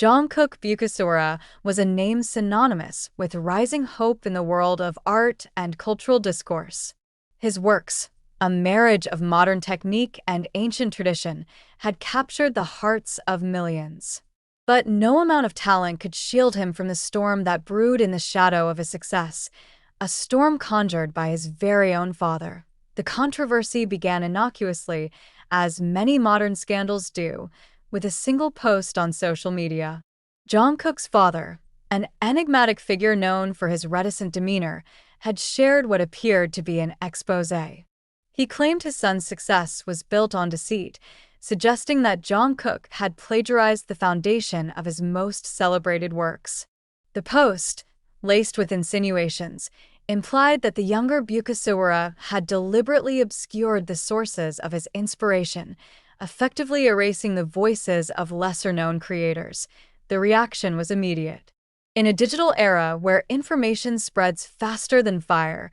Jongkook Bukasura was a name synonymous with rising hope in the world of art and cultural discourse. His works, a marriage of modern technique and ancient tradition, had captured the hearts of millions. But no amount of talent could shield him from the storm that brewed in the shadow of his success, a storm conjured by his very own father. The controversy began innocuously, as many modern scandals do, with a single post on social media. Jungkook's father, an enigmatic figure known for his reticent demeanor, had shared what appeared to be an exposé. He claimed his son's success was built on deceit, suggesting that Jongkook had plagiarized the foundation of his most celebrated works. The post, laced with insinuations, implied that the younger Bukasura had deliberately obscured the sources of his inspiration, effectively erasing the voices of lesser-known creators. The reaction was immediate. In a digital era where information spreads faster than fire,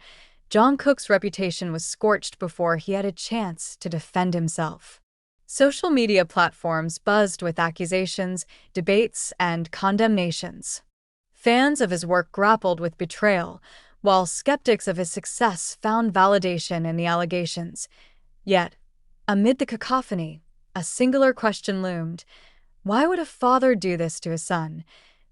Jungkook's reputation was scorched before he had a chance to defend himself. Social media platforms buzzed with accusations, debates, and condemnations. Fans of his work grappled with betrayal, while skeptics of his success found validation in the allegations. Yet, amid the cacophony, a singular question loomed. Why would a father do this to his son?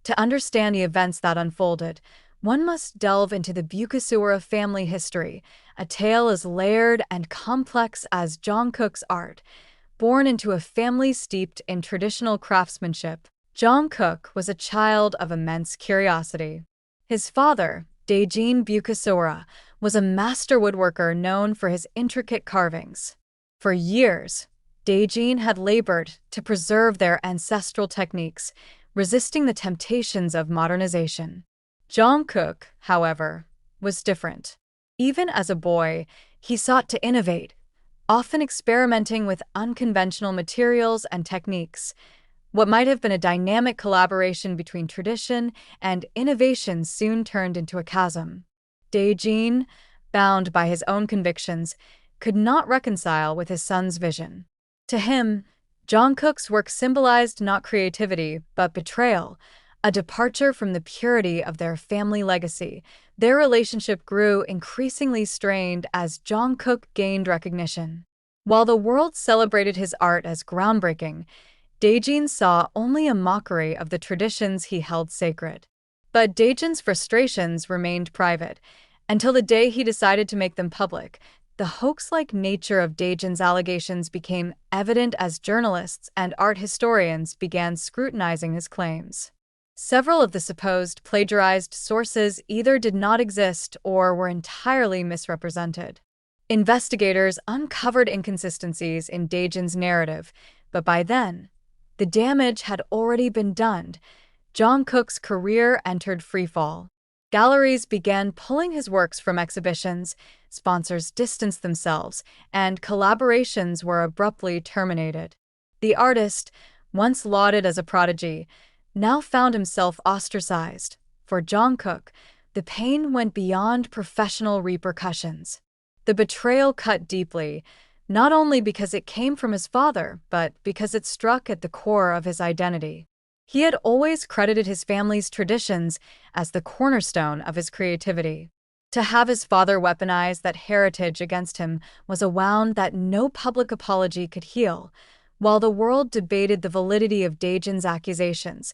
To understand the events that unfolded, one must delve into the Bukasura family history, a tale as layered and complex as Jungkook's art. Born into a family steeped in traditional craftsmanship, Jongkook was a child of immense curiosity. His father, Taehyung Bukasura, was a master woodworker known for his intricate carvings. For years, Taehyung had labored to preserve their ancestral techniques, resisting the temptations of modernization. Jongkook, however, was different. Even as a boy, he sought to innovate, often experimenting with unconventional materials and techniques. What might have been a dynamic collaboration between tradition and innovation soon turned into a chasm. Taehyung, bound by his own convictions, could not reconcile with his son's vision. To him, Jungkook's work symbolized not creativity, but betrayal, a departure from the purity of their family legacy. Their relationship grew increasingly strained as Jongkook gained recognition. While the world celebrated his art as groundbreaking, Taehyung saw only a mockery of the traditions he held sacred. But Taehyung's frustrations remained private, until the day he decided to make them public. The hoax-like nature of Taehyung's allegations became evident as journalists and art historians began scrutinizing his claims. Several of the supposed plagiarized sources either did not exist or were entirely misrepresented. Investigators uncovered inconsistencies in Taehyung's narrative, but by then, the damage had already been done. Jungkook's career entered freefall. Galleries began pulling his works from exhibitions, sponsors distanced themselves, and collaborations were abruptly terminated. The artist, once lauded as a prodigy, now found himself ostracized. For Jongkook, the pain went beyond professional repercussions. The betrayal cut deeply, not only because it came from his father, but because it struck at the core of his identity. He had always credited his family's traditions as the cornerstone of his creativity. To have his father weaponize that heritage against him was a wound that no public apology could heal. While the world debated the validity of Taehyung's accusations,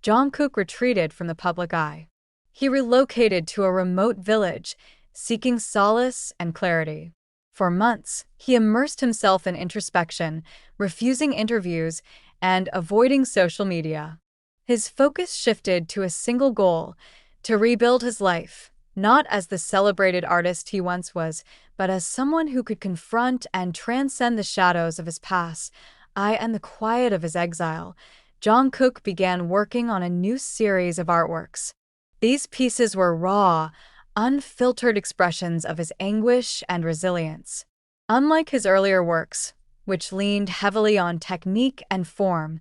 Jongkook retreated from the public eye. He relocated to a remote village, seeking solace and clarity. For months, he immersed himself in introspection, refusing interviews and avoiding social media. His focus shifted to a single goal: to rebuild his life, not as the celebrated artist he once was, but as someone who could confront and transcend the shadows of his past and the quiet of his exile. Jongkook began working on a new series of artworks. These pieces were raw, unfiltered expressions of his anguish and resilience. Unlike his earlier works, which leaned heavily on technique and form,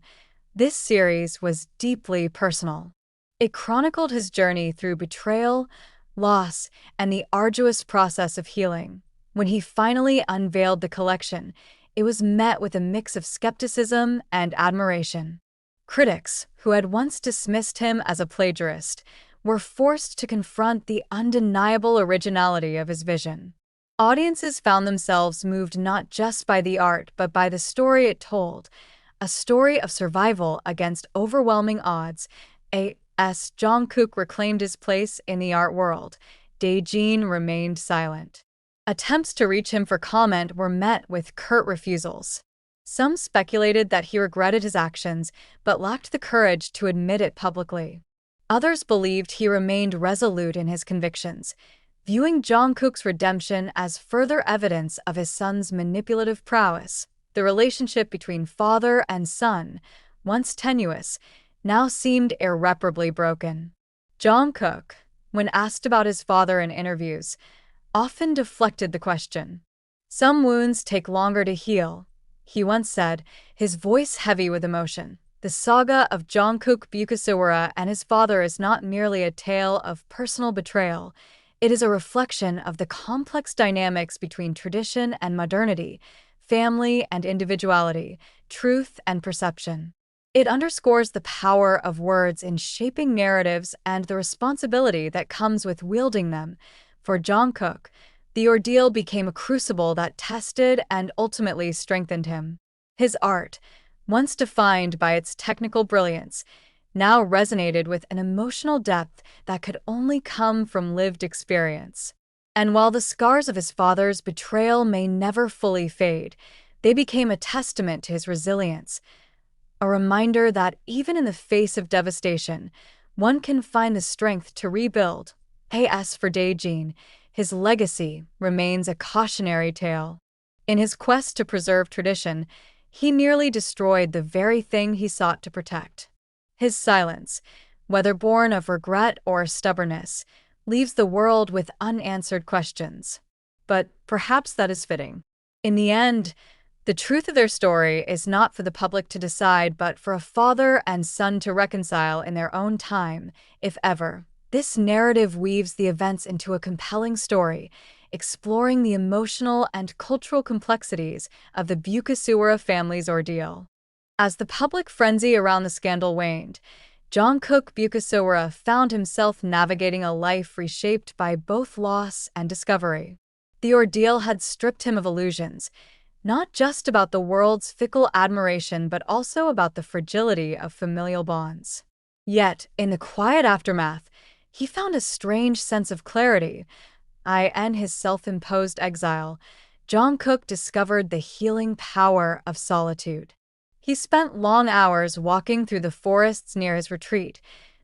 this series was deeply personal. It chronicled his journey through betrayal, loss, and the arduous process of healing. When he finally unveiled the collection, it was met with a mix of skepticism and admiration. Critics, who had once dismissed him as a plagiarist, were forced to confront the undeniable originality of his vision. Audiences found themselves moved not just by the art but by the story it told, a story of survival against overwhelming odds. As Jongkook reclaimed his place in the art world, Daejin remained silent. Attempts to reach him for comment were met with curt refusals. Some speculated that he regretted his actions but lacked the courage to admit it publicly. Others believed he remained resolute in his convictions, viewing Jungkook's redemption as further evidence of his son's manipulative prowess. The relationship between father and son, once tenuous, now seemed irreparably broken. Jongkook, when asked about his father in interviews, often deflected the question. "Some wounds take longer to heal," he once said, his voice heavy with emotion. The saga of Jongkook Bukasewara and his father is not merely a tale of personal betrayal. It is a reflection of the complex dynamics between tradition and modernity, family and individuality, truth and perception. It underscores the power of words in shaping narratives and the responsibility that comes with wielding them. For Jongkook, the ordeal became a crucible that tested and ultimately strengthened him. His art, once defined by its technical brilliance, now resonated with an emotional depth that could only come from lived experience. And while the scars of his father's betrayal may never fully fade, they became a testament to his resilience, a reminder that even in the face of devastation, one can find the strength to rebuild. As for Daejin, his legacy remains a cautionary tale. In his quest to preserve tradition, he nearly destroyed the very thing he sought to protect. His silence, whether born of regret or stubbornness, leaves the world with unanswered questions. But perhaps that is fitting. In the end, the truth of their story is not for the public to decide, but for a father and son to reconcile in their own time, if ever. This narrative weaves the events into a compelling story, exploring the emotional and cultural complexities of the Bukasewara family's ordeal. As the public frenzy around the scandal waned, Jongkook Bukasewara found himself navigating a life reshaped by both loss and discovery. The ordeal had stripped him of illusions, not just about the world's fickle admiration but also about the fragility of familial bonds. Yet, in the quiet aftermath, he found a strange sense of clarity. In his self-imposed exile, Jongkook discovered the healing power of solitude. He spent long hours walking through the forests near his retreat,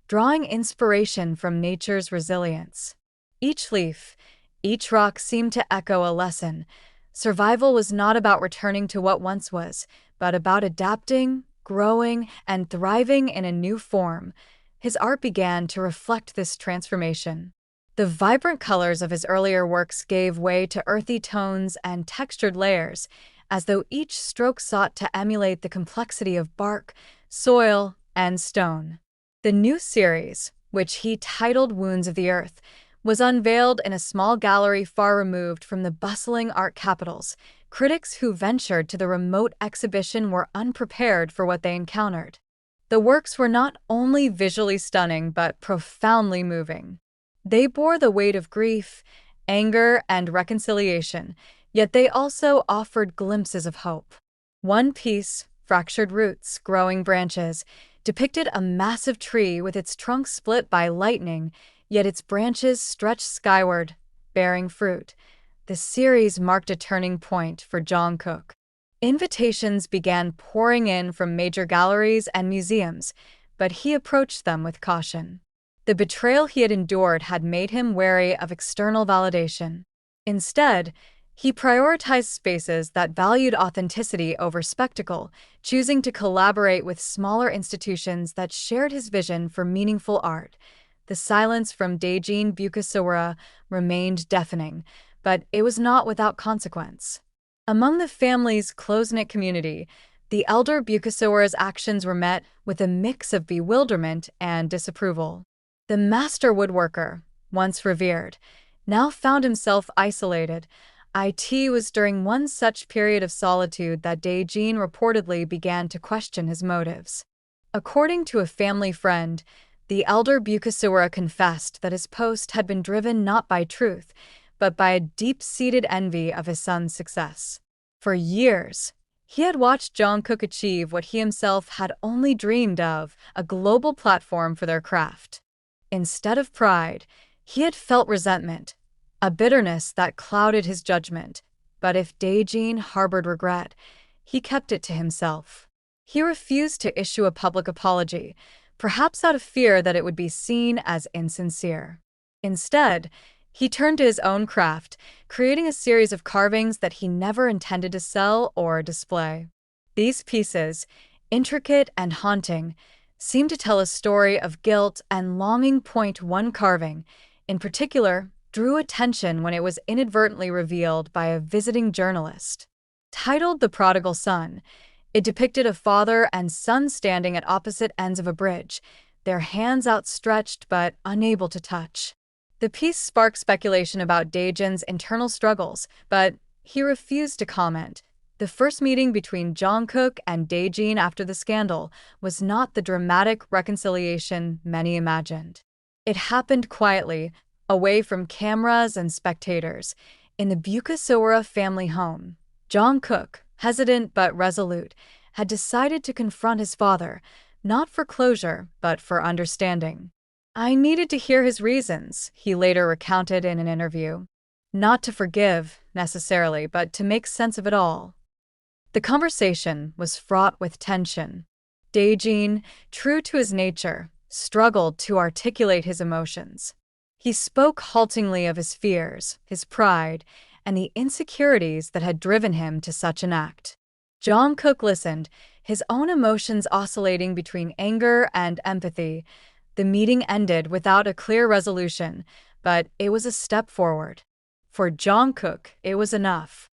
drawing inspiration from nature's resilience. Each leaf, each rock seemed to echo a lesson. Survival was not about returning to what once was, but about adapting, growing, and thriving in a new form. His art began to reflect this transformation. The vibrant colors of his earlier works gave way to earthy tones and textured layers, as though each stroke sought to emulate the complexity of bark, soil, and stone. The new series, which he titled Wounds of the Earth, was unveiled in a small gallery far removed from the bustling art capitals. Critics who ventured to the remote exhibition were unprepared for what they encountered. The works were not only visually stunning but profoundly moving. They bore the weight of grief, anger, and reconciliation, yet they also offered glimpses of hope. One piece, Fractured Roots, Growing Branches, depicted a massive tree with its trunk split by lightning, yet its branches stretched skyward, bearing fruit. The series marked a turning point for Jongkook. Invitations began pouring in from major galleries and museums, but he approached them with caution. The betrayal he had endured had made him wary of external validation. Instead, he prioritized spaces that valued authenticity over spectacle, choosing to collaborate with smaller institutions that shared his vision for meaningful art. The silence from Daejin Bukasewara remained deafening, but it was not without consequence. Among the family's close-knit community, the elder Bukasewara's actions were met with a mix of bewilderment and disapproval. The master woodworker, once revered, now found himself isolated. It was during one such period of solitude that Daejin reportedly began to question his motives. According to a family friend, the elder Bukasura confessed that his post had been driven not by truth, but by a deep-seated envy of his son's success. For years, he had watched Jongkook achieve what he himself had only dreamed of, a global platform for their craft. Instead of pride, he had felt resentment, a bitterness that clouded his judgment. But if Daejin harbored regret, he kept it to himself. He refused to issue a public apology, perhaps out of fear that it would be seen as insincere. Instead, he turned to his own craft, creating a series of carvings that he never intended to sell or display. These pieces, intricate and haunting, seemed to tell a story of guilt and longing. One carving, in particular, drew attention when it was inadvertently revealed by a visiting journalist. Titled The Prodigal Son, it depicted a father and son standing at opposite ends of a bridge, their hands outstretched but unable to touch. The piece sparked speculation about Daejin's internal struggles, but he refused to comment. The first meeting between Jongkook and Daejin after the scandal was not the dramatic reconciliation many imagined. It happened quietly, away from cameras and spectators, in the Bukasura family home. Jongkook, hesitant but resolute, had decided to confront his father, not for closure, but for understanding. "I needed to hear his reasons," he later recounted in an interview. "Not to forgive, necessarily, but to make sense of it all." The conversation was fraught with tension. Daejin, true to his nature, struggled to articulate his emotions. He spoke haltingly of his fears, his pride, and the insecurities that had driven him to such an act. Jongkook listened, his own emotions oscillating between anger and empathy. The meeting ended without a clear resolution, but it was a step forward. For Jongkook, it was enough.